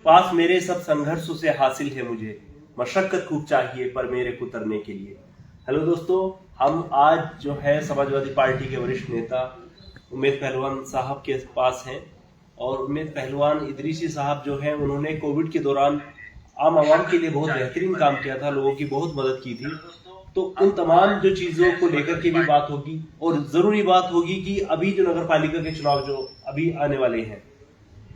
पास मेरे सब संघर्षों से हासिल है मुझे, मशक्कत खूब चाहिए पर मेरे को उतरने के लिए। हेलो दोस्तों, हम आज जो है समाजवादी पार्टी के वरिष्ठ नेता उम्मेद पहलवान साहब के पास हैं। और उम्मेद पहलवान इदरीसी साहब जो हैं, उन्होंने कोविड के दौरान आम आवाम के लिए बहुत बेहतरीन काम किया था, लोगों की बहुत मदद की थी। तो उन तमाम जो चीजों को लेकर के भी बात होगी, और जरूरी बात होगी कि अभी जो नगर पालिका के चुनाव जो अभी आने वाले हैं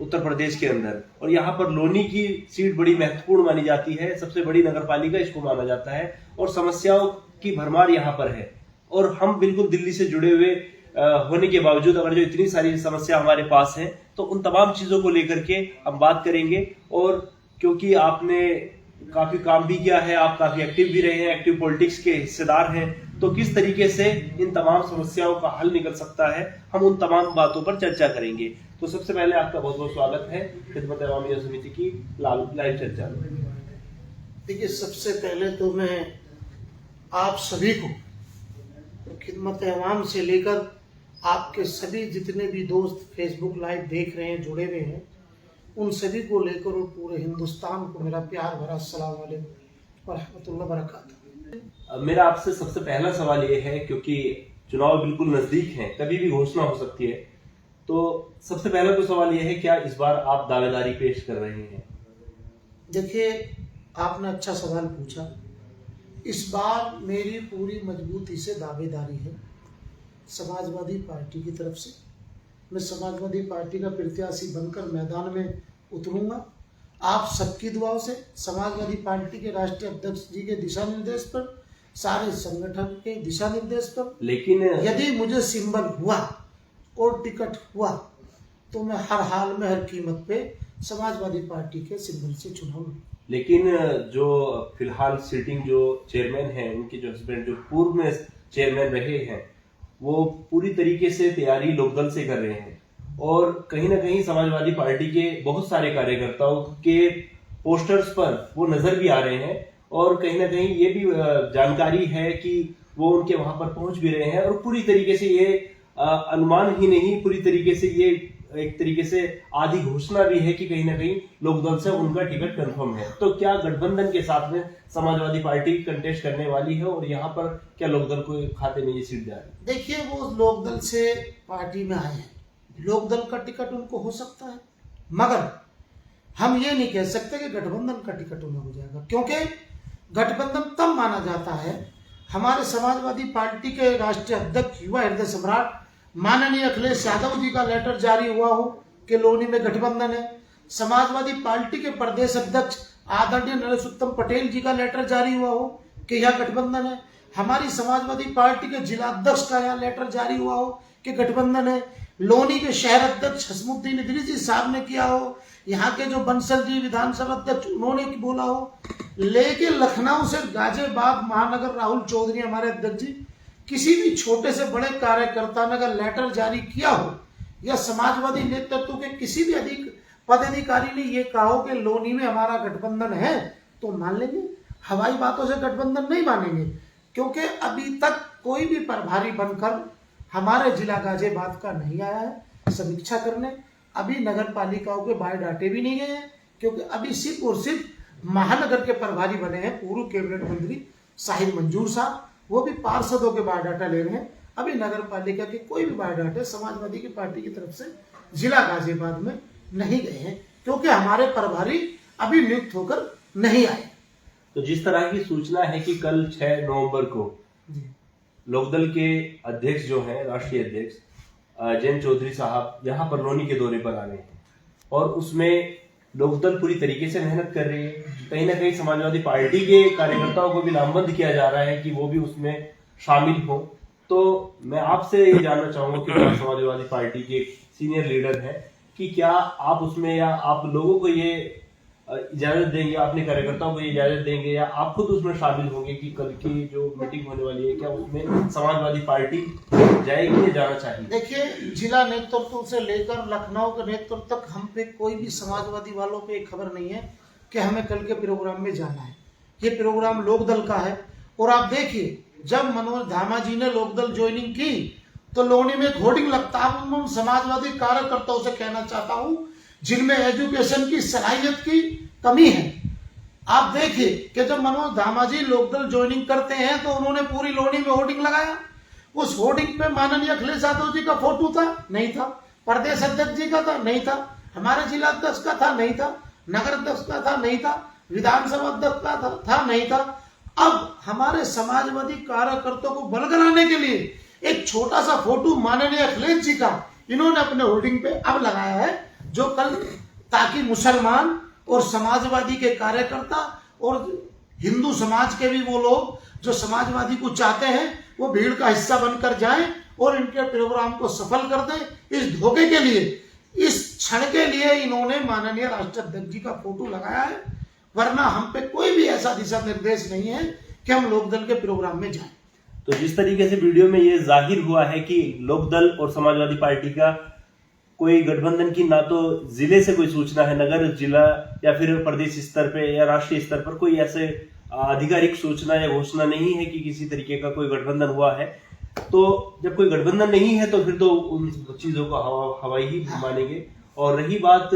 उत्तर प्रदेश के अंदर, और यहाँ पर लोनी की सीट बड़ी महत्वपूर्ण मानी जाती है, सबसे बड़ी नगर पालिका इसको माना जाता है, और समस्याओं की भरमार यहाँ पर है। और हम बिल्कुल दिल्ली से जुड़े हुए होने के बावजूद अगर जो इतनी सारी समस्या हमारे पास है, तो उन तमाम चीजों को लेकर के हम बात करेंगे। और क्योंकि आपने काफी काम भी किया है, आप काफी एक्टिव भी रहे हैं, एक्टिव पॉलिटिक्स के हिस्सेदार हैं, तो किस तरीके से इन तमाम समस्याओं का हल निकल सकता है, हम उन तमाम बातों पर चर्चा करेंगे। तो सबसे पहले आपका बहुत बहुत स्वागत है खिदमत अवामी समिति की लाइव चर्चा में। देखिए, सबसे पहले तो मैं आप सभी को खिदमत अवाम से लेकर आपके सभी जितने भी दोस्त फेसबुक लाइव देख रहे हैं, जुड़े हुए हैं, उन सभी को लेकर और पूरे हिंदुस्तान को मेरा प्यार भरा अस्सलाम वालेकुम व रहमतुल्लाह बरकातहू। मेरा आपसे सबसे पहला सवाल ये है, क्योंकि चुनाव बिल्कुल नजदीक हैं, कभी भी घोषणा हो सकती है, तो सबसे पहला तो सवाल यह है, क्या इस बार आप दावेदारी पेश कर रहे हैं? देखिए, आपने अच्छा सवाल पूछा। इस बार मेरी पूरी मजबूती से दावेदारी है समाजवादी पार्टी की तरफ से। मैं समाजवादी पार्टी का प्रत्याशी बनकर मैदान में उतरूंगा। आप सबकी दुआओं से, समाजवादी पार्टी के राष्ट्रीय अध्यक्ष जी के दिशा निर्देश पर, सारे संगठन के दिशा निर्देश पर, लेकिन यदि मुझे सिंबल हुआ और टिकट हुआ तो मैं हर हाल में, हर कीमत पे समाजवादी पार्टी के सिंबल से चुनाव। लेकिन जो फिलहाल सिटिंग जो चेयरमैन हैं, उनके जो हस्बैंड जो पूर्व में चेयरमैन रहे हैं, वो पूरी तरीके से तैयारी लोकदल से कर रहे हैं, और कहीं ना कहीं समाजवादी पार्टी के बहुत सारे कार्यकर्ताओं के पोस्टर्स पर वो नजर भी आ रहे हैं, और कहीं ना कहीं ये भी जानकारी है कि वो उनके वहां पर पहुंच भी रहे हैं, और पूरी तरीके से ये अनुमान ही नहीं, पूरी तरीके से ये एक तरीके से आधी घोषणा भी है कि कहीं ना कहीं लोकदल से उनका टिकट कंफर्म है। तो क्या गठबंधन के साथ में समाजवादी पार्टी कंटेस्ट करने वाली है, और यहाँ पर क्या लोकदल को खाते में ये सीट जा रही है? देखिए, वो लोकदल से पार्टी में आए हैं, लोकदल का टिकट उनको हो सकता है, मगर हम ये नहीं कह सकते कि गठबंधन का टिकट उन्हें हो जाएगा, क्योंकि गठबंधन तब माना जाता है, हमारे समाजवादी पार्टी के राष्ट्रीय अध्यक्ष, युवा हृदय सम्राट माननीय अखिलेश यादव जी का लेटर जारी हुआ हो कि लोनी में गठबंधन है। समाजवादी पार्टी के प्रदेश अध्यक्ष आदरणीय नरेश पटेल जी का लेटर जारी हुआ हो कि यह गठबंधन है। हमारी समाजवादी पार्टी के जिला अध्यक्ष का यहाँ लेटर जारी हुआ हो कि गठबंधन है। लोनी के शहर अध्यक्ष हसमुद्दीन इदरीसी साहब ने किया हो, यहाँ के जो बंसल जी विधानसभा अध्यक्ष उन्होंने बोला हो, लेकिन लखनऊ से गाजियाबाद महानगर राहुल चौधरी हमारे अध्यक्ष जी, किसी भी छोटे से बड़े कार्यकर्ता ने अगर लेटर जारी किया हो, या समाजवादी नेतृत्व के किसी भी अधिक पदाधिकारी ने ये कहा हो कि लोनी में हमारा गठबंधन है, तो मान लेंगे। हवाई बातों से गठबंधन नहीं मानेंगे, क्योंकि अभी तक कोई भी प्रभारी बनकर हमारे जिला गाजियाबाद का नहीं आया है समीक्षा करने। अभी नगर पालिकाओं के बायोडाटे भी नहीं गए हैं, क्योंकि अभी सिर्फ और सिर्फ महानगर के प्रभारी बने हैं पूर्व कैबिनेट मंत्री साहिब मंजूर साहब, वो भी पार्षदों के बायोडाटा ले रहे हैं। अभी नगर पालिका के कोई भी बायोडाटे समाजवादी की पार्टी की तरफ से जिला गाजियाबाद में नहीं गए हैं, क्योंकि हमारे प्रभारी अभी नियुक्त होकर नहीं आए। तो जिस तरह की सूचना है कि कल 6 नवंबर को लोकदल के अध्यक्ष जो हैं, राष्ट्रीय अध्यक्ष जयंत चौधरी साहब यहाँ पर लोनी के दौरे पर आ रहे हैं, और उसमें लोकदल पूरी तरीके से मेहनत कर रही है। कहीं ना कहीं समाजवादी पार्टी के कार्यकर्ताओं को भी नामबंद किया जा रहा है कि वो भी उसमें शामिल हो। तो मैं आपसे ये जानना चाहूंगा कि आप समाजवादी पार्टी के सीनियर लीडर हैं, कि क्या आप उसमें, या आप लोगों को ये इजाजत देंगे, अपने कार्यकर्ताओं को ये इजाजत देंगे, या आप खुद उसमें शामिल होंगे कि कल की जो मीटिंग होने वाली है, क्या उसमें समाजवादी पार्टी जाएगी या जाना चाहिए? देखिए, जिला नेतृत्व से लेकर लखनऊ के नेतृत्व तक हम पे कोई भी समाजवादी वालों पे खबर नहीं है कि हमें कल के प्रोग्राम में जाना है। ये प्रोग्राम लोकदल का है, और आप देखिए, जब मनोज धामा जी ने लोकदल ज्वाइनिंग की तो लोनी में होर्डिंग लगता है। समाजवादी कार्यकर्ताओं से कहना चाहता हूँ जिनमें एजुकेशन की सलाहियत की कमी है। आप देखिए कि जब मनोज धामा जी लोकदल ज्वाइनिंग करते हैं तो उन्होंने पूरी लोनी में होर्डिंग लगाया। उस होर्डिंग पे माननीय अखिलेश यादव जी का फोटो था? नहीं था। प्रदेश अध्यक्ष जी का था? नहीं था। हमारे जिला अध्यक्ष का था? नहीं था। नगर अध्यक्ष का था? नहीं था। विधानसभा अध्यक्ष का था? नहीं था। अब हमारे समाजवादी कार्यकर्ताओं को बलगराने के लिए एक छोटा सा फोटो माननीय अखिलेश जी का इन्होंने अपने होर्डिंग पे अब लगाया है, जो कल ताकि मुसलमान और समाजवादी के कार्यकर्ता और हिंदू समाज के भी वो लोग जो समाजवादी को चाहते हैं वो भीड़ का हिस्सा बनकर जाएं और इनके प्रोग्राम को सफल कर दें। इस धोखे के लिए, इस क्षण के लिए इन्होंने माननीय राष्ट्राध्यक्ष जी का फोटो लगाया है, वरना हम पे कोई भी ऐसा दिशा निर्देश नहीं है कि हम लोकदल के प्रोग्राम में जाएं। तो जिस तरीके से वीडियो में ये जाहिर हुआ है कि लोकदल और समाजवादी पार्टी का कोई गठबंधन की ना तो जिले से कोई सूचना है, नगर, जिला या फिर प्रदेश स्तर पे या राष्ट्रीय स्तर पर कोई ऐसे आधिकारिक सूचना या घोषणा नहीं है कि किसी तरीके का कोई गठबंधन हुआ है। तो जब कोई गठबंधन नहीं है तो फिर तो उन चीजों को हवाई ही मानेंगे। और रही बात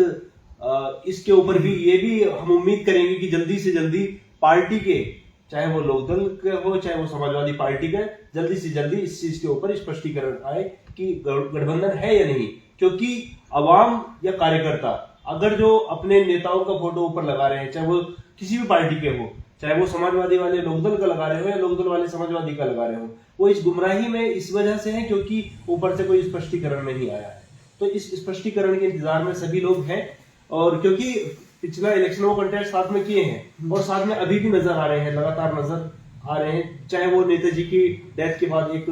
इसके ऊपर भी, ये भी हम उम्मीद करेंगे कि जल्दी से जल्दी पार्टी के, चाहे वो लोकदल के हो चाहे वो समाजवादी पार्टी के, जल्दी से जल्दी इस चीज के ऊपर स्पष्टीकरण आए कि गठबंधन है या नहीं। क्योंकि अवाम या कार्यकर्ता अगर जो अपने नेताओं का फोटो ऊपर लगा रहे हैं, चाहे वो किसी भी पार्टी के हो, चाहे वो समाजवादी वाले लोकदल का लगा रहे हो या लोकदल वाले समाजवादी का लगा रहे हो, वो इस गुमराही में इस वजह से है क्योंकि ऊपर से कोई स्पष्टीकरण नहीं आया है। तो इस स्पष्टीकरण के इंतजार में सभी लोग हैं। और क्योंकि पिछला इलेक्शन वो कंटेस्ट साथ में किए हैं और साथ में अभी भी नजर आ रहे हैं, लगातार नजर आ रहे हैं, चाहे वो नेताजी की डेथ के बाद एक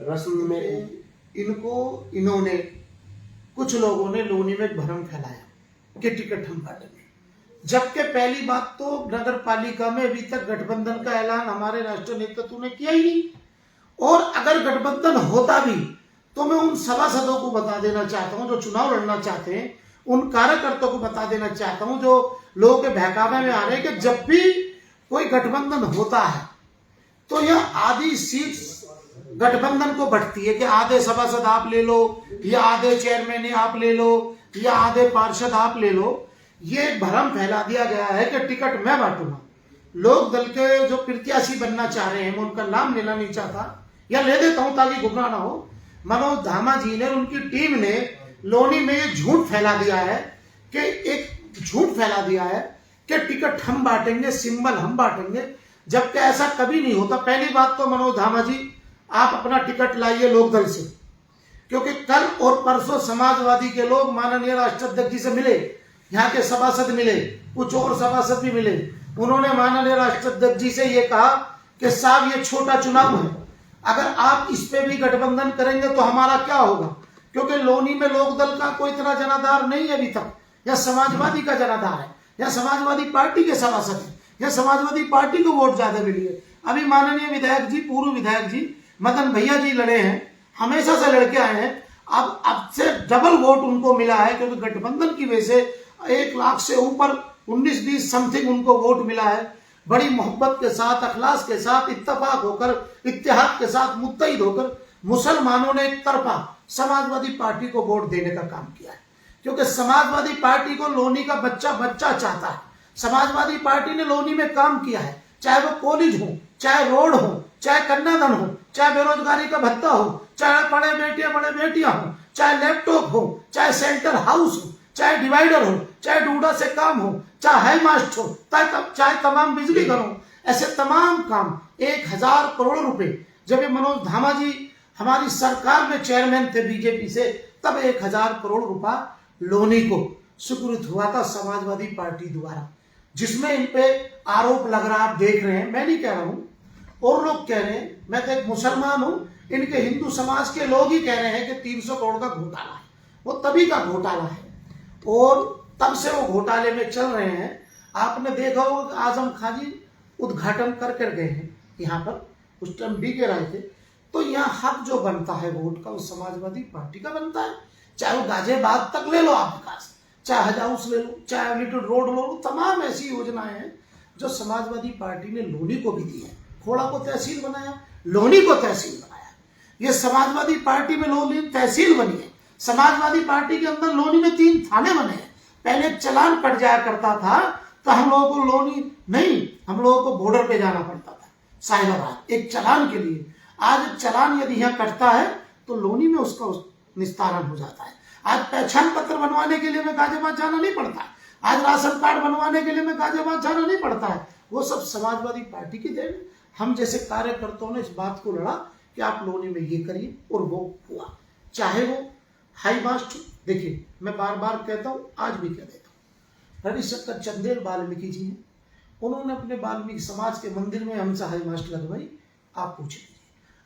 रस्म में इन्होंने कुछ लोगों ने लोनी में भ्रम फैलाया कि टिकट हम बांटेंगे, जबकि पहली बात तो नगर पालिका में अभी तक गठबंधन का ऐलान हमारे राष्ट्रीय नेतृत्व ने किया ही नहीं। और अगर गठबंधन होता भी तो मैं उन सभासदों को बता देना चाहता हूं जो चुनाव लड़ना चाहते हैं, उन कार्यकर्ताओं को बता देना चाहता हूं जो लोगों के बहकावे में आ रहे हैं कि जब भी कोई गठबंधन होता है तो यह आधी सीट गठबंधन को बढ़ती है कि आधे सभासद आप ले लो या आधे चेयरमैन आप ले लो या आधे पार्षद आप ले लो। ये भ्रम फैला दिया गया है कि टिकट मैं बांटूंगा। लोक दल के जो प्रत्याशी बनना चाह रहे हैं, मैं उनका नाम लेना नहीं चाहता या ले देता हूं ताकि गुमराह ना हो। मनोज धामा जी ने, उनकी टीम ने लोनी में ये झूठ फैला दिया है कि एक झूठ फैला दिया है कि टिकट हम बांटेंगे, सिंबल हम बांटेंगे, जबकि ऐसा कभी नहीं होता। पहली बात तो मनोज धामा जी, आप अपना टिकट लाइए लोकदल से, क्योंकि कल और परसों समाजवादी के लोग माननीय राष्ट्राध्यक्ष जी से मिले, यहाँ के सभासद मिले, कुछ और सभासद भी मिले। उन्होंने माननीय राष्ट्राध्यक्ष जी से ये कहा कि साहब ये छोटा चुनाव है, अगर आप इस पे भी गठबंधन करेंगे तो हमारा क्या होगा, क्योंकि लोनी में लोकदल का कोई इतना जनाधार नहीं है अभी तक, या समाजवादी का जनाधार है, या समाजवादी पार्टी के सभासद है, या समाजवादी पार्टी को वोट ज्यादा मिली है। अभी माननीय विधायक जी, पूर्व विधायक जी मदन भैया जी लड़े हैं, हमेशा से लड़के आए हैं, अब से डबल वोट उनको मिला है, क्योंकि गठबंधन की वजह से 1 लाख से ऊपर 19-20 समथिंग उनको वोट मिला है। बड़ी मोहब्बत के साथ, अखलास के साथ, इत्तेफाक होकर, इत्तेहाद के साथ, मुत्तहिद होकर मुसलमानों ने एक तरफा समाजवादी पार्टी को वोट देने का काम किया है, क्योंकि समाजवादी पार्टी को लोनी का बच्चा चाहता है। समाजवादी पार्टी ने लोनी में काम किया है, चाहे वो कॉलेज हो, चाहे रोड हो, चाहे कन्यादान हो, चाहे बेरोजगारी का भत्ता हो, चाहे बड़े बेटियां हो, चाहे लैपटॉप हो, चाहे सेंटर हाउस हो, चाहे डिवाइडर हो, चाहे डूडा से काम हो, चाहे हाई मास्ट हो, चाहे तमाम बिजली घर हो, ऐसे तमाम काम 1000 करोड़ रुपए, जब ये मनोज धामा जी हमारी सरकार में चेयरमैन थे बीजेपी से, तब 1000 करोड़ रुपया लोनी को सुकृत हुआ था समाजवादी पार्टी द्वारा, जिसमें इन पे आरोप लग रहा, आप देख रहे हैं। मैं नहीं कह रहा हूं, और लोग कह रहे हैं, मैं तो एक मुसलमान हूं, इनके हिंदू समाज के लोग ही कह रहे हैं कि 300 करोड़ का घोटाला है। वो तभी का घोटाला है और तब से वो घोटाले में चल रहे हैं। आपने देखा हो आजम खान जी उद्घाटन कर गए हैं यहाँ पर, उस टाइम डीके राय थे। तो यहाँ हक जो बनता है वोट का, वो समाजवादी पार्टी का बनता है। चाहे वो गाजियाबाद तक ले लो आप विकास, चाहे हज हाउस ले लो, चाहे लिटिल रोड लो, तमाम ऐसी योजनाएं हैं जो समाजवादी पार्टी ने लोनी को भी दी है। खोड़ा को तहसील बनाया, लोनी को तहसील बनाया। ये समाजवादी पार्टी में लोनी तहसील बनी है। समाजवादी पार्टी के अंदर लोनी में 3 थाने बने हैं। पहले चलान कट जाया करता था तो हम लोगों को लोनी नहीं, हम लोगों को बॉर्डर पे जाना पड़ता था साहिबाबाद एक चलान के लिए। आज चलान यदि यहाँ कटता है तो लोनी में उसका निस्तारण हो जाता है। आज पहचान पत्र बनवाने के लिए हमें गाजियाबाद जाना नहीं पड़ता है। आज राशन कार्ड बनवाने के लिए हमें गाजियाबाद जाना नहीं पड़ता है। वो सब समाजवादी पार्टी की देन। हम जैसे कार्यकर्ताओं ने इस बात को लड़ा कि आप लोनी में ये करिए, और वो हुआ। चाहे वो हाई मास्ट, देखिए मैं बार बार कहता हूँ, आज भी कह देता हूँ, रविशंकर चंदेल वाल्मीकि जी हैं, उन्होंने अपने वाल्मीकि समाज के मंदिर में हमसे हाई मास्ट लगवाई। आप पूछ लीजिए,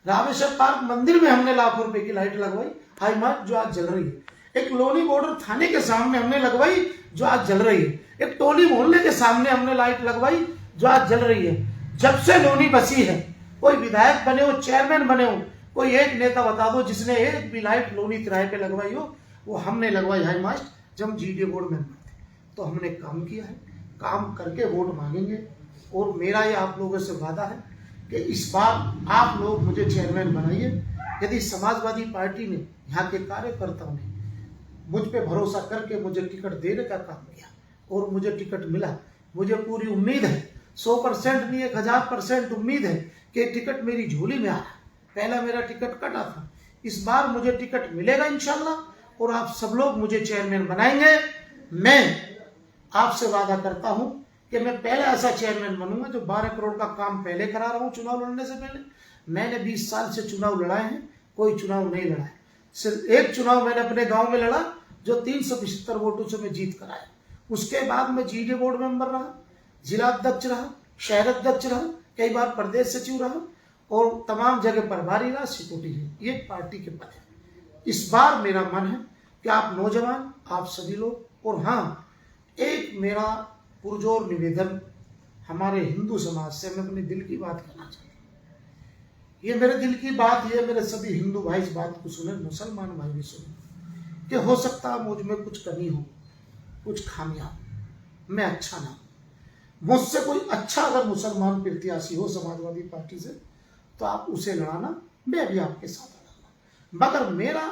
रामेश्वर पार्क मंदिर में हमने लाखों रुपए की लाइट लगवाई, हाई मास्ट, जो आज जल रही है। एक लोनी बॉर्डर थाने के सामने हमने लगवाई, जो आज जल रही है। एक टोली मोहल्ले के सामने हमने लाइट लगवाई, जो आज जल रही है। जब से लोनी बसी है, कोई विधायक बने हो, चेयरमैन बने हो, कोई एक नेता बता दो जिसने एक भी लाइट लोनी तिराहे पे लगवाई हो। वो हमने लगवाई हाई मास्ट, जब हम जीडीए बोर्ड मेंबर थे। तो हमने काम किया है, काम करके वोट मांगेंगे। और मेरा ये आप लोगों से वादा है कि इस बार आप लोग मुझे चेयरमैन बनाइए। यदि समाजवादी पार्टी ने, यहाँ के कार्यकर्ताओं ने मुझ पे भरोसा करके मुझे टिकट देने का काम किया और मुझे टिकट मिला, मुझे पूरी उम्मीद है, 100% नहीं 1000% उम्मीद है कि टिकट मेरी झोली में आ रहा है। पहला मेरा टिकट कटा था, इस बार मुझे टिकट मिलेगा इंशाल्लाह, और आप सब लोग मुझे चेयरमैन बनाएंगे। मैं आपसे वादा करता हूं कि मैं पहले ऐसा चेयरमैन बनूंगा जो 12 करोड़ का काम पहले करा रहा हूं चुनाव लड़ने से पहले। मैंने 20 साल से चुनाव लड़ाए हैं, कोई चुनाव नहीं लड़ा है। सिर्फ एक चुनाव मैंने अपने गांव में लड़ा, जो 375 वोटों से मैं जीत कर आया। उसके बाद मैं जीडीए बोर्ड मेंबर रहा, जिला अध्यक्ष रहा, शहर अध्यक्ष रहा, कई बार प्रदेश सचिव रहा, और तमाम जगह प्रभारी रहा, सिक्योरिटी है। ये पार्टी के पद है। इस बार मेरा मन है कि आप नौजवान, आप सभी लोग, और हाँ, एक मेरा पुरजोर निवेदन हमारे हिंदू समाज से, मैं अपने दिल की बात कहना चाहता हूँ। ये मेरे दिल की बात, ये मेरे सभी हिंदू भाई इस बात को सुने, मुसलमान भाई भी सुने, कि हो सकता है मुझ में कुछ कमी हो, कुछ खामियां हो, मैं अच्छा ना हूं। मुझसे कोई अच्छा अगर मुसलमान प्रत्याशी हो समाजवादी पार्टी से, तो आप उसे लड़ाना, मैं भी आपके साथ लड़ाऊंगा। मगर मेरा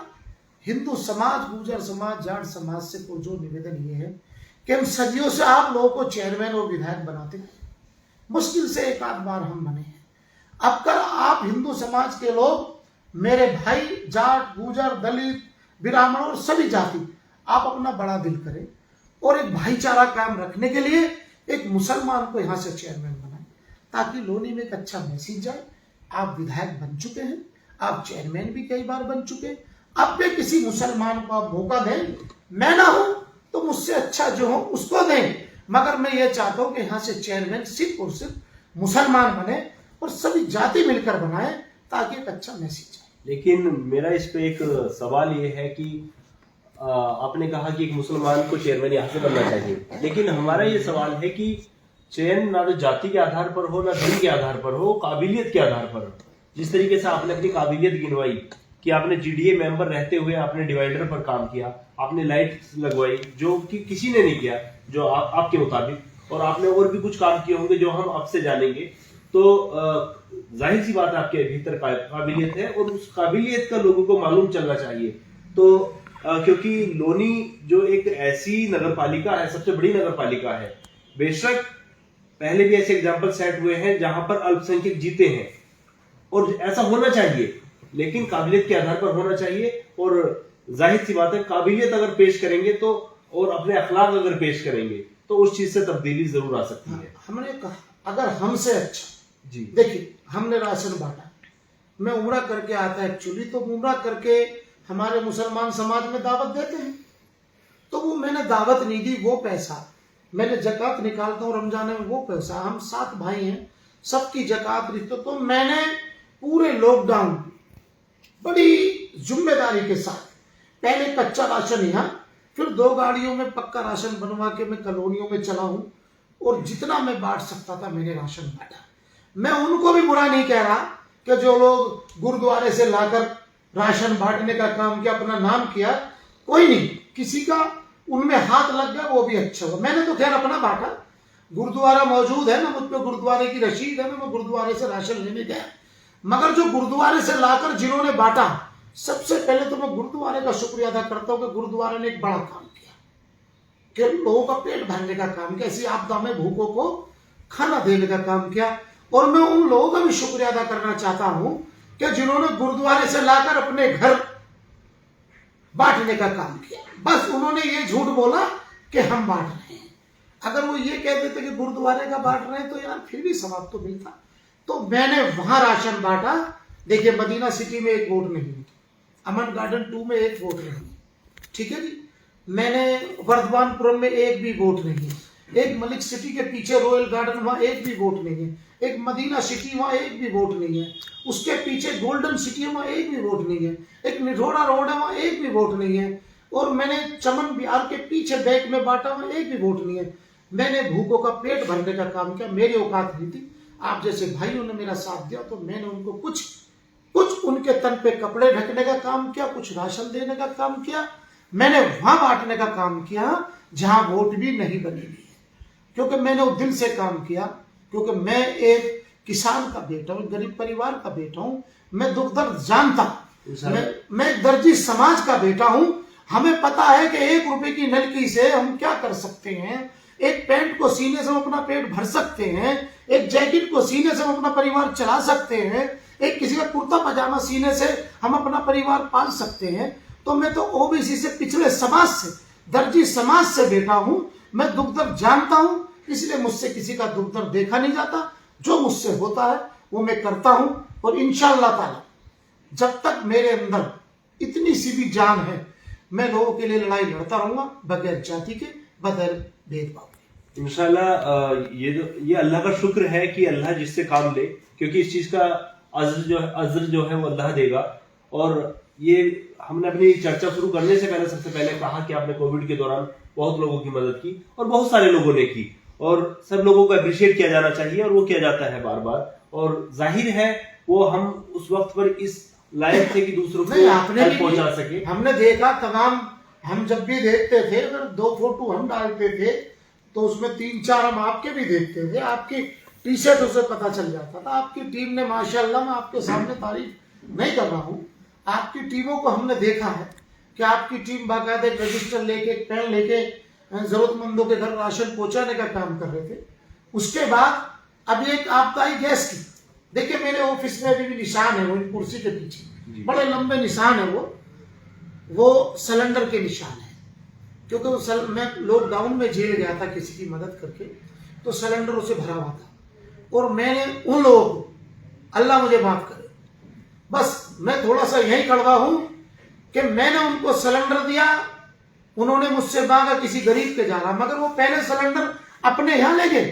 हिंदू समाज, गुर्जर समाज, जाट समाज से पुरजोर निवेदन ये है कि हम सदियों से आप लोगों को चेयरमैन और विधायक बनाते हैं, मुश्किल से एक आध बार हम बने हैं। अब कर आप हिंदू समाज के लोग, मेरे भाई जाट, गुर्जर, दलित, ब्राह्मण और सभी जाति, आप अपना बड़ा दिल करें और एक भाईचारा कायम रखने के लिए एक मुसलमान को यहां से चेयरमैन बनाएं, ताकि लोनी में एक अच्छा मैसेज जाए। आप विधायक बन चुके हैं, आप चेयरमैन भी कई बार बन चुके, अब भी किसी मुसलमान को आप मौका दें। मैं ना हूं तो मुझसे अच्छा जो हो उसको दें, मगर मैं ये चाहता हूं कि यहाँ से चेयरमैन सिर्फ और सिर्फ मुसलमान बने और सभी जाति मिलकर बनाए, ताकि एक अच्छा मैसेज आए। लेकिन मेरा इस पे एक सवाल ये है कि आपने कहा कि एक मुसलमान को चेयरमैन यहाँ से बनना चाहिए, लेकिन हमारा ये सवाल है कि चयन ना तो जाति के आधार पर हो, ना धर्म के आधार पर हो, काबिलियत के आधार पर हो। जिस तरीके से आपने अपनी काबिलियत गिनवाई कि आपने जीडीए मेंबर रहते हुए आपने डिवाइडर पर काम किया, आपने लाइट लगवाई, जो कि किसी ने नहीं किया जो आपके मुताबिक, और आपने और भी कुछ काम किए होंगे जो हम अब से जानेंगे। तो जाहिर सी बात है आपके भीतर काबिलियत है, और उस काबिलियत का लोगों को मालूम चलना चाहिए। तो क्योंकि लोनी जो एक ऐसी नगर पालिका है, सबसे बड़ी नगर पालिका है, बेशक पहले भी ऐसे एग्जाम्पल सेट हुए हैं जहां पर अल्पसंख्यक जीते हैं, और ऐसा होना चाहिए, लेकिन काबिलियत के आधार पर होना चाहिए। और जाहिर सी बात है, काबिलियत अगर पेश करेंगे तो, और अपने अखलाक अगर पेश करेंगे, तो उस चीज से तब्दीली जरूर आ सकती है। हमने कहा अगर हमसे अच्छा जी, देखिए, हमने राशन बांटा, मैं उम्रा करके आता है एक्चुअली, तो उम्रा करके हमारे मुसलमान समाज में दावत देते हैं, तो वो मैंने दावत नहीं दी, वो पैसा मैंने जकात निकालता हूँ रमजान में, वो पैसा, हम 7 भाई हैं, सबकी जकात रिश्ते, तो मैंने पूरे लॉकडाउन बड़ी जिम्मेदारी के साथ पहले कच्चा राशन यहाँ, फिर 2 गाड़ियों में पक्का राशन बनवा के मैं कॉलोनियों में चला हूँ, और जितना मैं बांट सकता था मैंने राशन बांटा। मैं उनको भी बुरा नहीं कह रहा कि जो लोग गुरुद्वारे से लाकर राशन बांटने का काम किया, अपना नाम किया, कोई नहीं, किसी का उनमें हाथ लग गया वो भी अच्छा हुआ। मैंने तो खैर अपना बांटा, गुरुद्वारा मौजूद है ना, मुझ पे गुरुद्वारे की रसीद है ना, मैं गुरुद्वारे से राशन लेने गया। मगर जो गुरुद्वारे से लाकर जिन्होंने बांटा, सबसे पहले तो मैं गुरुद्वारे का शुक्रिया अदा करता हूं कि गुरुद्वारे ने एक बड़ा काम किया, कि लोगों का पेट भरने का काम किया, ऐसी आपदा में भूखों को खाना देने का काम किया। और मैं उन लोगों का भी शुक्रिया अदा करना चाहता हूं कि जिन्होंने गुरुद्वारे से लाकर अपने घर बांटने का काम किया। बस उन्होंने ये झूठ बोला कि हम बांट रहे हैं। अगर वो ये कह देते कि गुरुद्वारे का बांट रहे हैं तो यार फिर भी सवाब तो मिलता। तो मैंने वहां राशन बांटा। देखिए, मदीना सिटी में एक वोट नहीं, अमन गार्डन 2 में एक वोट नहीं, ठीक है जी। मैंने वर्धमानपुरम में एक भी वोट नहीं, एक मलिक सिटी के पीछे रॉयल गार्डन वहां एक भी वोट नहीं है, एक मदीना सिटी वहां एक भी वोट नहीं है, उसके पीछे गोल्डन सिटी है वहां एक भी वोट नहीं है, एक निढोड़ा रोड है वहां एक भी वोट नहीं है, और मैंने चमन बिहार के पीछे बैक में बांटा वहां एक भी वोट नहीं है। मैंने भूखों का पेट भरने का काम किया। मेरी औकात नहीं थी, आप जैसे भाइयों ने मेरा साथ दिया तो मैंने उनको कुछ उनके तन पे कपड़े ढकने का काम किया, कुछ राशन देने का काम किया। मैंने वहां बांटने का काम किया जहां वोट भी नहीं बनी हुई है, क्योंकि मैंने वो दिल से काम किया, क्योंकि मैं एक किसान का बेटा हूं, गरीब परिवार का बेटा हूं, मैं दुख दर्द जानता हूं, मैं दर्जी समाज का बेटा हूं। हमें पता है कि 1 रुपए की नलकी से हम क्या कर सकते हैं। एक पैंट को सीने से हम अपना पेट भर सकते हैं, एक जैकेट को सीने से हम अपना परिवार चला सकते हैं, एक किसी का कुर्ता पजामा सीने से हम अपना परिवार पाल सकते हैं। तो मैं तो ओबीसी से, पिछले समाज से, दर्जी समाज से बेटा हूं। मैं दुख दर्द जानता हूं, इसलिए मुझसे किसी का दुख दर्द देखा नहीं जाता। जो मुझसे होता है वो मैं करता हूं, और इंशाअल्लाह ताला जब तक मेरे अंदर इतनी सी भी जान है, मैं लोगों के लिए लड़ाई लड़ता रहूंगा, बगैर जाति के, बगैर भेदभाव के। इंशाल्लाह ये अल्लाह का शुक्र है कि अल्लाह जिससे काम ले, क्योंकि इस चीज का अज्र जो है वो अल्लाह देगा। और ये हमने अपनी चर्चा शुरू करने से पहले सबसे पहले कहा कि आपने कोविड के दौरान बहुत लोगों की मदद की, और बहुत सारे लोगों ने की, और सब लोगों को अप्रिशिएट किया जाना चाहिए, और वो किया जाता है बार बार। और जाहिर है वो हम उस वक्त पर इस लायक थे कि दूसरों को हेल्प पहुंचा सके। हमने देखा तमाम, हम जब भी देखते थे, अगर 2 फोटो हम डालते थे तो उसमें 3-4 हम आपके भी देखते थे, आपकी टी शर्ट उसे पता चल जाता था। आपकी टीम ने माशाल्लाह, मैं आपके सामने तारीफ नहीं कर रहा हूँ, आपकी टीमों को हमने देखा है कि आपकी टीम बाकायदा एक रजिस्टर लेके, एक पेन लेके जरूरतमंदों के घर राशन पहुंचाने का काम कर रहे थे। उसके बाद अभी एक आपदा आई गैस की। देखिए, मेरे ऑफिस में अभी भी निशान है, वो कुर्सी के पीछे बड़े लंबे निशान है, वो सिलेंडर के निशान है। क्योंकि मैं लॉकडाउन में जेल गया था किसी की मदद करके, तो सिलेंडर उसे भरा हुआ था, और मैंने उन लोगों को, अल्लाह मुझे माफ करे, बस मैं थोड़ा सा यही कड़वा हूं कि मैंने उनको सिलेंडर दिया, उन्होंने मुझसे मांगा किसी गरीब के जा रहा, मगर वो पहले सिलेंडर अपने यहां ले गए।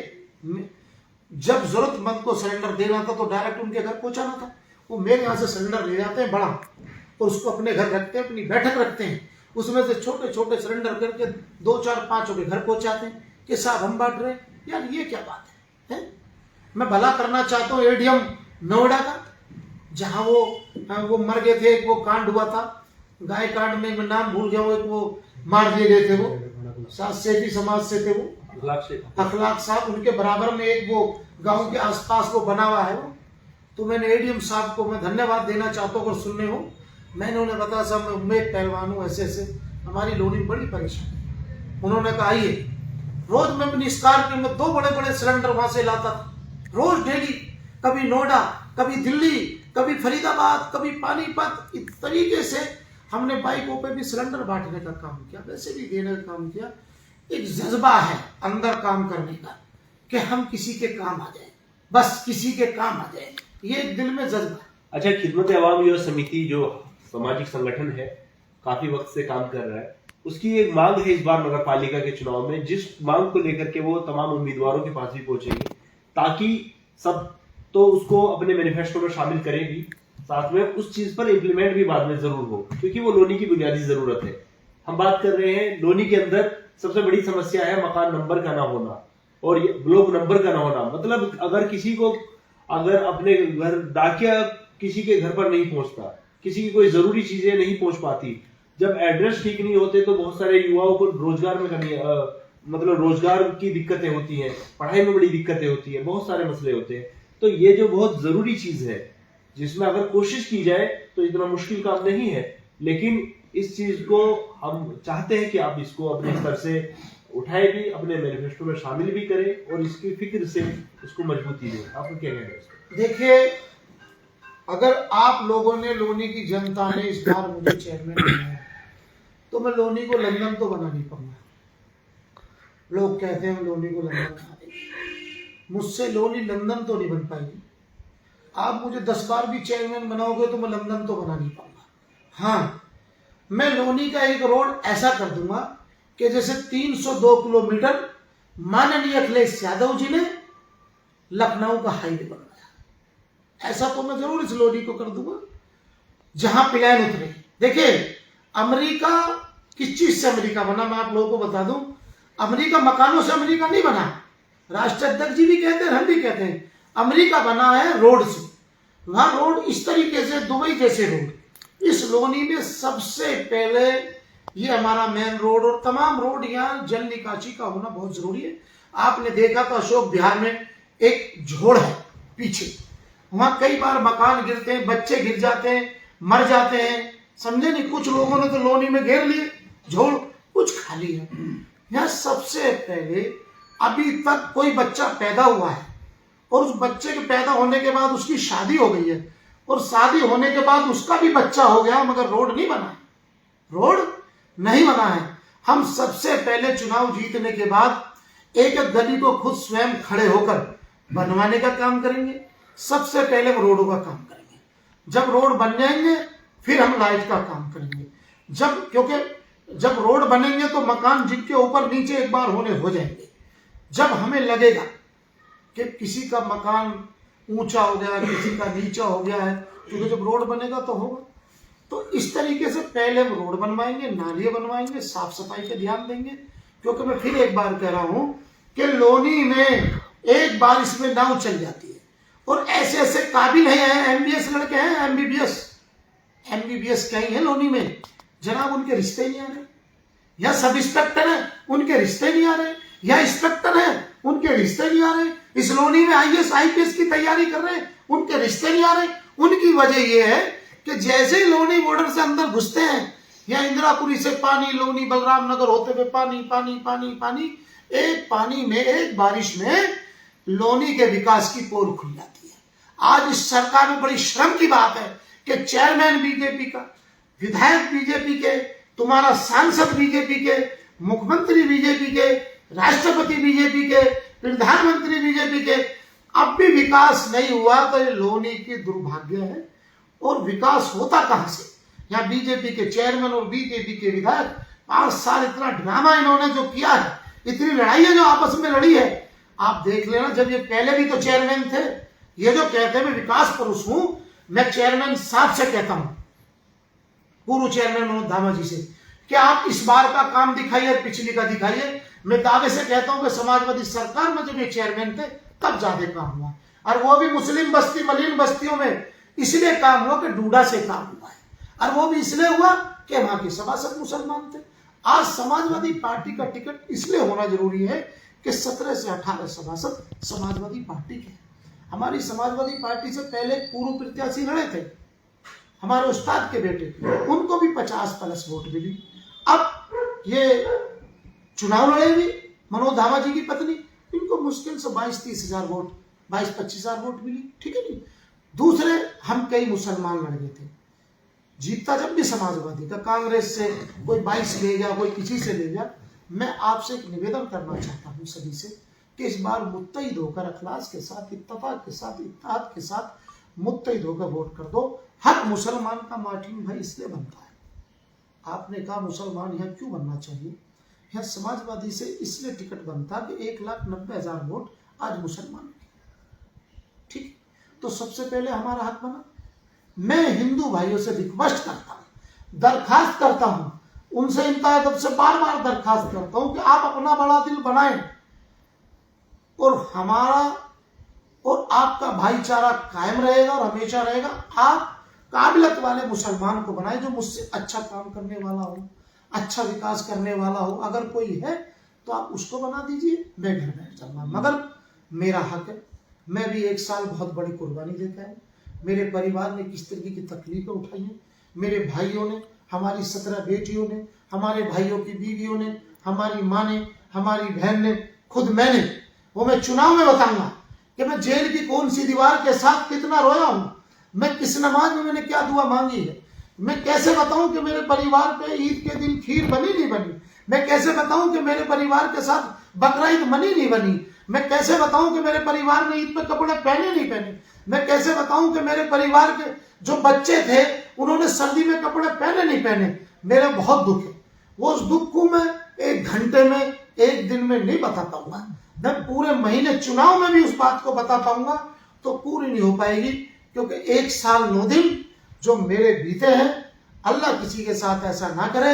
जब जरूरतमंद को सिलेंडर देना था तो डायरेक्ट उनके घर पहुंचाना था। वो मेरे यहां से सिलेंडर ले जाते हैं बड़ा, और उसको अपने घर रखते हैं, अपनी बैठक रखते हैं, उसमें से छोटे छोटे सिलेंडर करके 2-4-5 के घर पहुंचाते हैं कि साहब हम बांट रहे हैं। यार ये क्या बात है? मैं भला करना चाहता हूँ एडीएम नोएडा का, जहां वो मर गए थे, एक वो कांड हुआ था, गाय कांड में मैं नाम भूल गया, वो एक वो मार दिए गए थे, वो सेठी समाज से थे, वो अखलाक साहब, उनके बराबर में एक वो गांव के आसपास वो बना हुआ है वो। तो मैंने एडीएम साहब को मैं धन्यवाद देना चाहता हूँ, अगर सुनने हो। मैंने उन्हें बताया साहब मैं उम्मीद पहलवान हूँ, ऐसे ऐसे हमारी लोनी बड़ी परेशानी। उन्होंने कहा आइए। रोज मैं अपनी स्कॉर्पियो में 2 बड़े सिलेंडर वहां से लाता था, रोज डेली, कभी नोएडा, कभी दिल्ली, कभी फरीदाबाद, कभी पानीपत। इस तरीके से हमने बाइकों पे भी सिलेंडर बांटने का काम किया, वैसे भी देने का काम किया। एक जज्बा है अंदर काम करने का कि हम किसी के काम आ जाए, बस किसी के काम आ जाए, ये एक दिल में जज्बा। अच्छा, खिदमत अवाम युवा समिति जो सामाजिक संगठन है, काफी वक्त से काम कर रहा है, उसकी एक मांग है इस बार नगर पालिका के चुनाव में, जिस मांग को लेकर के वो तमाम उम्मीदवारों के पास भी पहुंचेगी, ताकि सब तो उसको अपने मैनिफेस्टो में शामिल करेगी, साथ में उस चीज पर इम्प्लीमेंट भी बाद में जरूर हो, क्योंकि वो लोनी की बुनियादी जरूरत है। हम बात कर रहे हैं लोनी के अंदर सबसे बड़ी समस्या है मकान नंबर का ना होना और ब्लॉक नंबर का ना होना। मतलब अगर किसी को, अगर अपने घर डाकिया किसी के घर पर नहीं पहुंचता, किसी की कोई जरूरी चीजें नहीं पहुंच पाती, जब एड्रेस ठीक नहीं होते तो बहुत सारे युवाओं को रोजगार में कमी, मतलब रोजगार की दिक्कतें होती हैं, पढ़ाई में बड़ी दिक्कतें होती है, बहुत सारे मसले होते हैं। तो ये जो बहुत जरूरी चीज है, जिसमें अगर कोशिश की जाए तो इतना मुश्किल काम नहीं है, लेकिन इस चीज को हम चाहते हैं कि आप इसको अपने स्तर से उठाए भी, अपने मैनिफेस्टो में शामिल भी करे और इसकी फिक्र से इसको मजबूती दे। आपको क्या कहना है इस पर? देखिए, अगर आप लोगों ने, लोनी की जनता ने इस बार मुझे चेयरमैन बनाया तो मैं लोनी को लंदन तो बना नहीं पाऊंगा। लोग कहते हैं लोनी को लंदन बना देंगे, मुझसे लोनी लंदन तो नहीं बन पाएगी। आप मुझे 10 बार भी चेयरमैन बनाओगे तो मैं लंदन तो बना नहीं पाऊंगा। हाँ, मैं लोनी का एक रोड ऐसा कर दूंगा कि जैसे 302 किलोमीटर माननीय अखिलेश यादव जी ने लखनऊ का हाईवे बनवाया, ऐसा तो मैं जरूर इस लोनी को कर दूंगा जहां प्लेन उतरे। देखिए, अमेरिका किस चीज से अमेरिका बना, मैं आप लोगों को बता दूं। अमेरिका मकानों से अमेरिका नहीं बना। राष्ट्राध्यक्ष जी भी कहते हैं, हम भी कहते हैं, अमेरिका बना है रोड से। वहां रोड इस तरीके से, दुबई जैसे रोड। इस लोनी में सबसे पहले ये हमारा मेन रोड और तमाम रोड, यहाँ जल निकासी का होना बहुत जरूरी है। आपने देखा तो अशोक बिहार में एक झोड़ है पीछे, वहां कई बार मकान गिरते हैं, बच्चे गिर जाते हैं, मर जाते हैं, समझे नहीं। कुछ लोगों ने तो लोनी में घेर लिए झोड़, कुछ खाली है। यहाँ सबसे पहले अभी तक कोई बच्चा पैदा हुआ है और उस बच्चे के पैदा होने के बाद उसकी शादी हो गई है और शादी होने के बाद उसका भी बच्चा हो गया, मगर रोड नहीं बना है। रोड नहीं बना है। हम सबसे पहले चुनाव जीतने के बाद एक एक गली को खुद स्वयं खड़े होकर बनवाने का काम करेंगे। सबसे पहले हम रोडों का काम करेंगे। जब रोड बन जाएंगे फिर हम लाइट का काम करेंगे। क्योंकि जब रोड बनेंगे तो मकान जिनके ऊपर नीचे एक बार होने हो जाएंगे। जब हमें लगेगा कि किसी का मकान ऊंचा हो गया, किसी का नीचा हो गया है, क्योंकि जब रोड बनेगा तो होगा, तो इस तरीके से पहले हम रोड बनवाएंगे, नालियां बनवाएंगे, साफ सफाई पे ध्यान देंगे। क्योंकि मैं फिर एक बार कह रहा हूं कि लोनी में एक बार इसमें नाव चल जाती है और ऐसे ऐसे काबिल हैं, एमबीएस लड़के हैं, एमबीबीएस कहीं है लोनी में, जनाब उनके रिश्ते नहीं आ रहे। या सब इंस्पेक्टर है, उनके रिश्ते नहीं आ रहे। या इंस्पेक्टर है, उनके रिश्ते नहीं आ रहे। इस लोनी में आईएएस आईपीएस की तैयारी कर रहे हैं, उनके रिश्ते नहीं आ रहे। उनकी वजह यह है कि जैसे ही लोनी बॉर्डर से अंदर घुसते हैं, या इंदिरापुरी से पानी, लोनी बलराम नगर होते हुए पानी पानी पानी पानी, एक पानी में, एक बारिश में लोनी के विकास की पोल खुल जाती है। आज इस सरकार में बड़ी शर्म की बात है कि चेयरमैन बीजेपी का, विधायक बीजेपी के, तुम्हारा सांसद बीजेपी के, मुख्यमंत्री बीजेपी के, राष्ट्रपति बीजेपी के, प्रधानमंत्री बीजेपी के, अब भी विकास नहीं हुआ। तो ये लोनी की दुर्भाग्य है। और विकास होता कहां से? यहाँ बीजेपी के चेयरमैन और बीजेपी के विधायक 5 साल इतना ड्रामा इन्होंने जो किया है, इतनी लड़ाइयां जो आपस में लड़ी है, आप देख लेना। जब ये पहले भी तो चेयरमैन थे, ये जो कहते हैं मैं विकास पुरुष हूं, मैं चेयरमैन साहब से कहता हूं, पूर्व चेयरमैन मनोज धामा जी से, कि आप इस बार का काम दिखाइए, पिछली का दिखाइए। मैं दावे से कहता हूं कि समाजवादी सरकार में जब ये चेयरमैन थे तब ज्यादा काम हुआ, और वो भी मुस्लिम बस्ती, मलिन बस्तियों में इसलिए काम हुआ कि डूडा से काम हुआ है, और वो भी इसलिए हुआ कि वहां के सभासद मुसलमान थे। आज समाजवादी पार्टी का टिकट इसलिए होना जरूरी है कि 17 से 18 सभासद समाजवादी पार्टी के। हमारी समाजवादी पार्टी से पहले पूर्व प्रत्याशी लड़े थे, हमारे उस्ताद के बेटे, उनको भी 50+ वोट मिली। अब ये चुनाव लड़ेगी मनोज धामा जी की पत्नी, इनको मुश्किल से 22-23 हजार वोट, 22-25 हजार वोट मिली, ठीक है नहीं। दूसरे हम कई मुसलमान लड़ गए थे, जीतता जब भी समाजवादी का, कांग्रेस से कोई 22 ले गया, कोई किसी से ले गया। मैं आपसे एक निवेदन करना चाहता हूं सभी से कि इस बार मुत्तहिद होकर, अखलास के साथ, इत्तफाक के साथ, इत्तेहाद के साथ मुत्तहिद होकर वोट कर दो। हर मुसलमान का मार्टिन भाई इसलिए बनता है। आपने कहा मुसलमान यहाँ क्यों बनना चाहिए? यहाँ समाजवादी से इसलिए टिकट बनता कि 1,90,000 वोट आज मुसलमान के, ठीक। तो सबसे पहले हमारा हक बना। मैं हिंदू भाइयों से रिक्वेस्ट करता हूं, दरखास्त करता हूं, उनसे इंतहा अदब से बार बार दरखास्त करता हूं कि आप अपना बड़ा दिल बनाएं और हमारा और आपका भाईचारा कायम रहेगा और हमेशा रहेगा। आप काबिलियत वाले मुसलमान को बनाए जो मुझसे अच्छा काम करने वाला हो, अच्छा विकास करने वाला हो। अगर कोई है तो आप उसको बना दीजिए, मैं घर बैठ जाऊंगा, मगर मेरा हक है। मैं भी 1 साल बहुत बड़ी कुर्बानी देता है। मेरे परिवार ने किस तरीके की तकलीफें उठाई हैं, मेरे भाइयों ने, हमारी 17 बेटियों ने, हमारे भाइयों की बीवियों ने, हमारी माँ ने, हमारी बहन ने, खुद मैंने, वो मैं चुनाव में बताऊंगा कि मैं जेल की कौन सी दीवार के साथ कितना रोया हूं, मैं किस नमाज में मैंने क्या दुआ मांगी है, मैं कैसे बताऊं कि मेरे परिवार पे ईद के दिन खीर बनी नहीं बनी, मैं कैसे बताऊं कि मेरे परिवार के साथ बकरा ईद बनी नहीं बनी, मैं कैसे बताऊं कि मेरे परिवार ने ईद पे कपड़े पहने नहीं पहने, मैं कैसे बताऊं कि मेरे परिवार के जो बच्चे थे उन्होंने सर्दी में कपड़े पहने नहीं पहने। मेरा बहुत दुख है, वो उस दुख को मैं 1 घंटे में, 1 दिन में नहीं बता पाऊंगा। मैं पूरे महीने चुनाव में भी उस बात को बता पाऊंगा तो पूरी नहीं हो पाएगी, क्योंकि 1 साल 9 दिन जो मेरे बीते हैं, अल्लाह किसी के साथ ऐसा ना करे।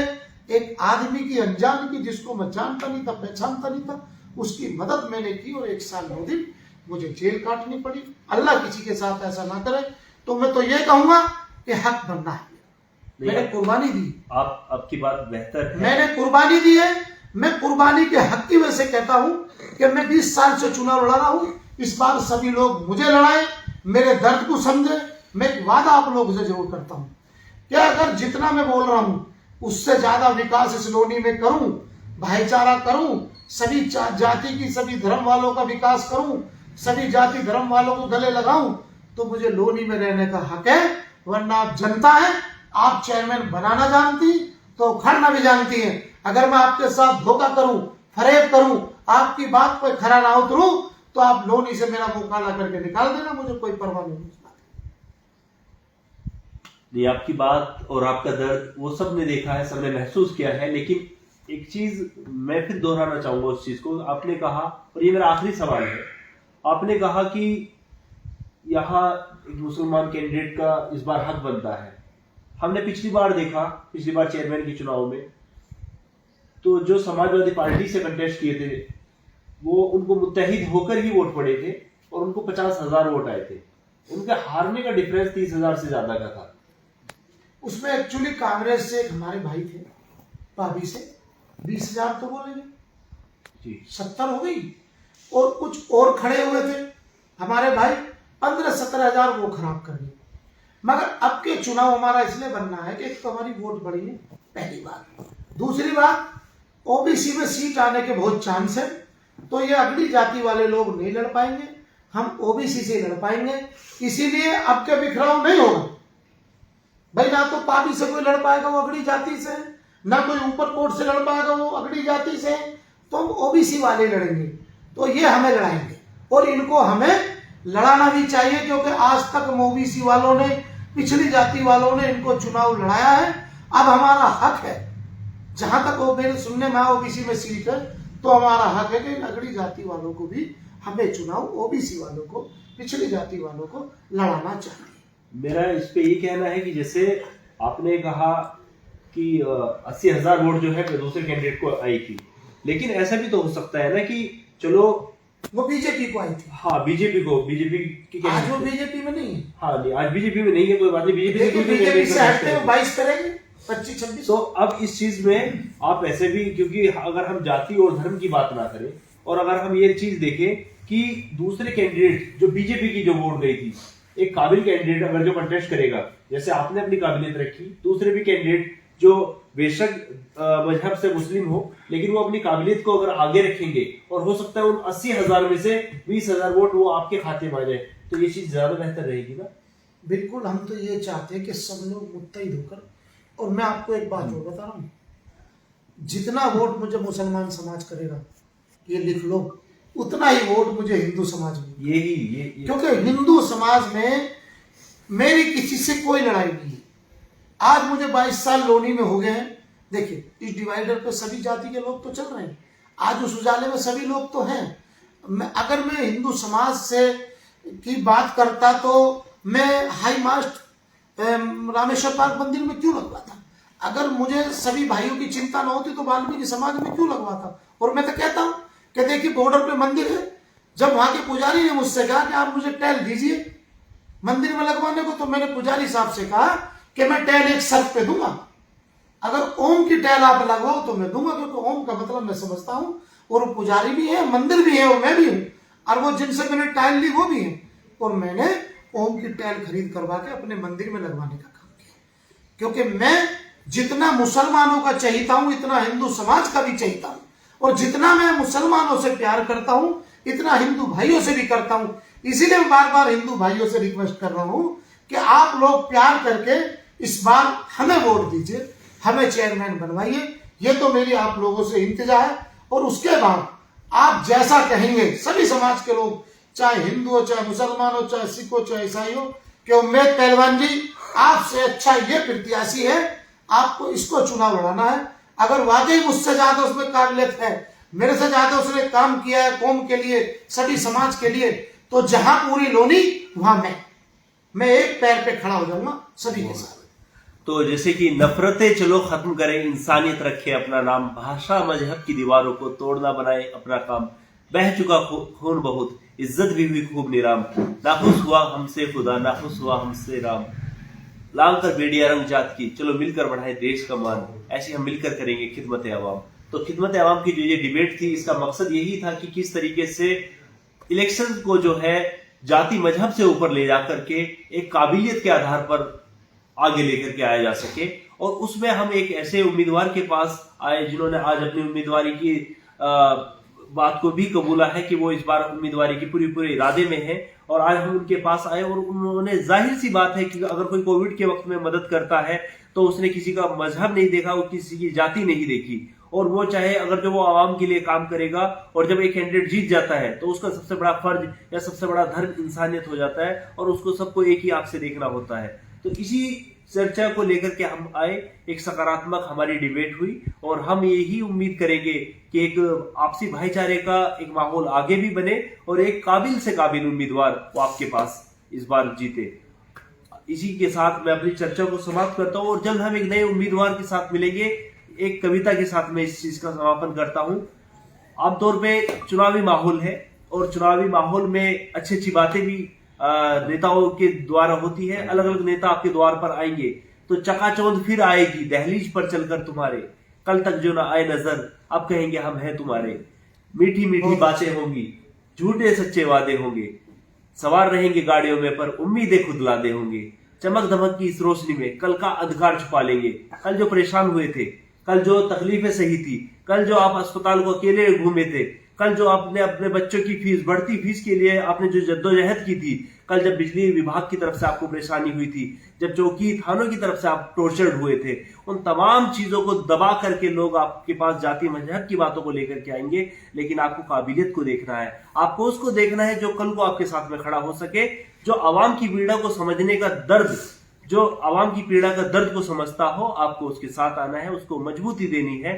एक आदमी की, अनजान की, जिसको मैं जानता नहीं था, पहचानता नहीं था, उसकी मदद मैंने की और 1 साल 9 दिन मुझे जेल काटनी पड़ी। अल्लाह किसी के साथ ऐसा ना करे। तो मैं तो ये कहूंगा कि हक बनना है, मैंने कुर्बानी दी। आपकी बात बेहतर है, मैंने कुर्बानी दी है। मैं कुर्बानी के हक की वजह से कहता हूं कि मैं 20 साल से चुनाव लड़ा रहा हूं। इस बार सभी लोग मुझे लड़ाए, मेरे दर्द को समझे। मैं एक वादा आप लोगों से जरूर करता हूं कि अगर जितना मैं बोल रहा हूं उससे ज्यादा विकास इस लोनी में करूं, भाईचारा करूं, सभी जाति की, सभी धर्म वालों का विकास करूं, सभी जाति धर्म वालों को गले लगाऊं, तो मुझे लोनी में रहने का हक है। वरना आप जनता है, आप चेयरमैन बनाना जानती तो उखड़ना भी जानती है। अगर मैं आपके साथ धोखा करूं, फरेब करूं, आपकी बात पर खरा ना उतरूं, तो आप लोनी से मेरा मुंह काला करके निकाल देना, मुझे कोई परवाह नहीं। नहीं, आपकी बात और आपका दर्द वो सब ने देखा है, सबने महसूस किया है। लेकिन एक चीज मैं फिर दोहराना चाहूंगा उस चीज को। आपने कहा, और ये मेरा आखिरी सवाल है, आपने कहा कि यहाँ एक मुसलमान कैंडिडेट का इस बार हक बनता है। हमने पिछली बार देखा, पिछली बार चेयरमैन के चुनाव में तो जो समाजवादी पार्टी से कंटेस्ट किए थे वो उनको मुत्तहिद होकर ही वोट पड़े थे और उनको 50,000 वोट आए थे। उनके हारने का डिफरेंस 30,000 से ज्यादा का था। उसमें एक्चुअली कांग्रेस से एक हमारे भाई थे, पाबी से 20,000 तो बोलेंगे जी, 70 हो गई, और कुछ और खड़े हुए थे हमारे भाई, 15-17,000 वो खराब कर गए। मगर अब के चुनाव हमारा इसलिए बनना है कि एक तो हमारी वोट बढ़ी है, पहली बात। दूसरी बात, ओबीसी में सीट आने के बहुत चांस है, तो ये अगली जाति वाले लोग नहीं लड़ पाएंगे, हम ओबीसी से लड़ पाएंगे। इसीलिए अब के बिखराव नहीं होगा भाई। ना तो पाबी से कोई लड़ पाएगा, वो अगड़ी जाति से, ना कोई ऊपर कोट से लड़ पाएगा, वो अगड़ी जाति से, तो हम ओबीसी वाले लड़ेंगे। तो ये हमें लड़ाएंगे और इनको हमें लड़ाना भी चाहिए, क्योंकि आज तक ओबीसी वालों ने, पिछली जाति वालों ने इनको चुनाव लड़ाया है। अब हमारा हक है, जहां तक वो मेरे सुनने में ओबीसी में सीट है, तो हमारा हक है कि अगड़ी जाति वालों को भी हमें चुनाव, ओबीसी वालों को, पिछली जाति वालों को लड़ाना चाहिए। मेरा इस पे ये कहना है कि जैसे आपने कहा कि 80,000 वोट जो है दूसरे कैंडिडेट को आई थी, लेकिन ऐसा भी तो हो सकता है ना कि चलो वो बीजेपी को आई थी। हाँ, बीजेपी की आज वो बीजेपी में नहीं है। हाँ नहीं, आज बीजेपी में नहीं है, कोई बात नहीं। बीजेपी से हटते हुए 22 करेंगे, 25-26। तो अब इस चीज में आप ऐसे भी, क्योंकि अगर हम जाति और धर्म की बात ना करें और अगर हम ये चीज देखें कि दूसरे कैंडिडेट जो बीजेपी की जो वोट गई थी, एक काबिल कैंडिडेट अगर जो कंटेस्ट करेगा, जैसे आपने अपनी काबिलियत रखी, दूसरे भी कैंडिडेट जो बेशक मजहब से मुस्लिम हो, लेकिन वो अपनी काबिलियत को अगर आगे रखेंगे और हो सकता है उन 80,000 में से 20,000 वोट वो आपके खाते में आ जाए, तो ये चीज ज्यादा बेहतर रहेगी ना। बिल्कुल, हम तो ये चाहते हैं कि सब लोग मुत्तहिद होकर, और मैं आपको एक बात और बता रहा हूँ, जितना वोट मुझे मुसलमान समाज करेगा, ये लिख लो, उतना ही वोट मुझे हिंदू समाज में, ये क्योंकि हिंदू समाज में मेरी किसी से कोई लड़ाई नहीं है। आज मुझे 22 साल लोनी में हो गए हैं। देखिए, इस डिवाइडर पे सभी जाति के लोग तो चल रहे हैं, आज उस उजाले में सभी लोग तो हैं। अगर मैं हिंदू समाज से की बात करता तो मैं हाई मास्ट रामेश्वर पार्क मंदिर में क्यों लगवाता? अगर मुझे सभी भाइयों की चिंता न होती तो वाल्मीकि समाज में क्यों लगवाता? और मैं तो कहता हूं कि देखिए, बॉर्डर पे मंदिर है, जब वहां के पुजारी ने मुझसे कहा कि आप मुझे टैल दीजिए मंदिर में लगवाने को, तो मैंने पुजारी साहब से कहा कि मैं टैल एक शर्त पे दूंगा, अगर ओम की टैल आप लगवाओ तो मैं दूंगा, क्योंकि ओम का मतलब मैं समझता हूं, और वो पुजारी भी है, मंदिर भी है, और मैं भी हूं, और वो जिनसे मैंने टैल ली वो भी है, और मैंने ओम की टैल खरीद करवा के अपने मंदिर में लगवाने का काम किया। क्योंकि मैं जितना मुसलमानों का चाहता हूं, इतना हिंदू समाज का भी चाहता हूं, और जितना मैं मुसलमानों से प्यार करता हूं इतना हिंदू भाइयों से भी करता हूं। इसीलिए मैं बार बार हिंदू भाइयों से रिक्वेस्ट कर रहा हूं कि आप लोग प्यार करके इस बार हमें वोट दीजिए, हमें चेयरमैन बनवाइए। ये तो मेरी आप लोगों से इंतजा है। और उसके बाद आप जैसा कहेंगे सभी समाज के लोग, चाहे हिंदू हो, चाहे मुसलमान हो, चाहे सिख हो, चाहे ईसाई हो, कि उम्मेद पहलवान जी आपसे अच्छा ये प्रत्याशी है, आपको इसको चुनाव लड़ाना है। अगर वाकई मुझसे ज्यादा उसमें काबिलियत है, मेरे से ज्यादा उसने काम किया है कौम के लिए, सभी समाज के लिए, तो जहां पूरी लोनी वहां मैं एक पैर पे खड़ा हो जाऊंगा सभी के साथ। तो जैसे कि नफरतें चलो खत्म करें, इंसानियत रखे अपना नाम, भाषा मजहब की दीवारों को तोड़ना बनाए अपना काम, बह चुका खून बहुत, इज्जत भी हुई खूब निराम, नाखुश हुआ हमसे खुदा, नाखुश हुआ हमसे राम, लांग कर बेड़िया रंग जात की, चलो मिलकर बढ़ाए देश का मान, ऐसे हम मिलकर करेंगे खिदमत अवाम। तो खिदमत अवाम की जो ये डिबेट थी, इसका मकसद यही था कि किस तरीके से इलेक्शन को जो है जाति मजहब से ऊपर ले जाकर के एक काबिलियत के आधार पर आगे लेकर के आया जा सके। और उसमें हम एक ऐसे उम्मीदवार के पास आए जिन्होंने आज अपनी उम्मीदवारी की बात को भी कबूला है कि वो इस बार उम्मीदवारी की पूरे इरादे में है। और आज हम उनके पास आए और उन्होंने, जाहिर सी बात है कि अगर कोई कोविड के वक्त में मदद करता है तो उसने किसी का मजहब नहीं देखा, वो किसी की जाति नहीं देखी। और वो चाहे अगर जो वो आवाम के लिए काम करेगा और जब एक कैंडिडेट जीत जाता है तो उसका सबसे बड़ा फर्ज या सबसे बड़ा धर्म इंसानियत हो जाता है और उसको सबको एक ही आंख से देखना होता है। तो इसी चर्चा को लेकर के हम आए, एक सकारात्मक हमारी डिबेट हुई और हम यही उम्मीद करेंगे कि एक आपसी भाईचारे का एक माहौल आगे भी बने और एक काबिल से काबिल उम्मीदवार वो आपके पास इस बार जीते। इसी के साथ मैं अपनी चर्चा को समाप्त करता हूं और जल्द हम एक नए उम्मीदवार के साथ मिलेंगे। एक कविता के साथ मैं इस चीज का समापन करता हूं। आमतौर पे चुनावी माहौल है और चुनावी माहौल में अच्छी अच्छी बातें भी नेताओं के द्वारा होती है। अलग अलग नेता आपके द्वार पर आएंगे तो चकाचौंध फिर आएगी दहलीज पर चलकर तुम्हारे, कल तक जो ना आए नजर अब कहेंगे हम हैं तुम्हारे। मीठी मीठी बातें होंगी, झूठे सच्चे वादे होंगे, सवार रहेंगे गाड़ियों में पर उम्मीदें खुद लादे होंगे। चमक धमक की इस रोशनी में कल का अंधकार छुपा लेंगे। कल जो परेशान हुए थे, कल जो तकलीफें सही थी, कल जो आप अस्पताल को अकेले घूमे थे, कल जो आपने अपने बच्चों की फीस, बढ़ती फीस के लिए आपने जो जद्दोजहद की थी, कल जब बिजली विभाग की तरफ से आपको परेशानी हुई थी, जब चौकी थानों की तरफ से आप टॉर्चर्ड हुए थे, उन तमाम चीजों को दबा करके लोग आपके पास जाति मजहब की बातों को लेकर के आएंगे। लेकिन आपको काबिलियत को देखना है, आपको उसको देखना है जो कल को आपके साथ में खड़ा हो सके, जो आवाम की पीड़ा को समझने का दर्द, जो आवाम की पीड़ा का दर्द को समझता हो। आपको उसके साथ आना है, उसको मजबूती देनी है।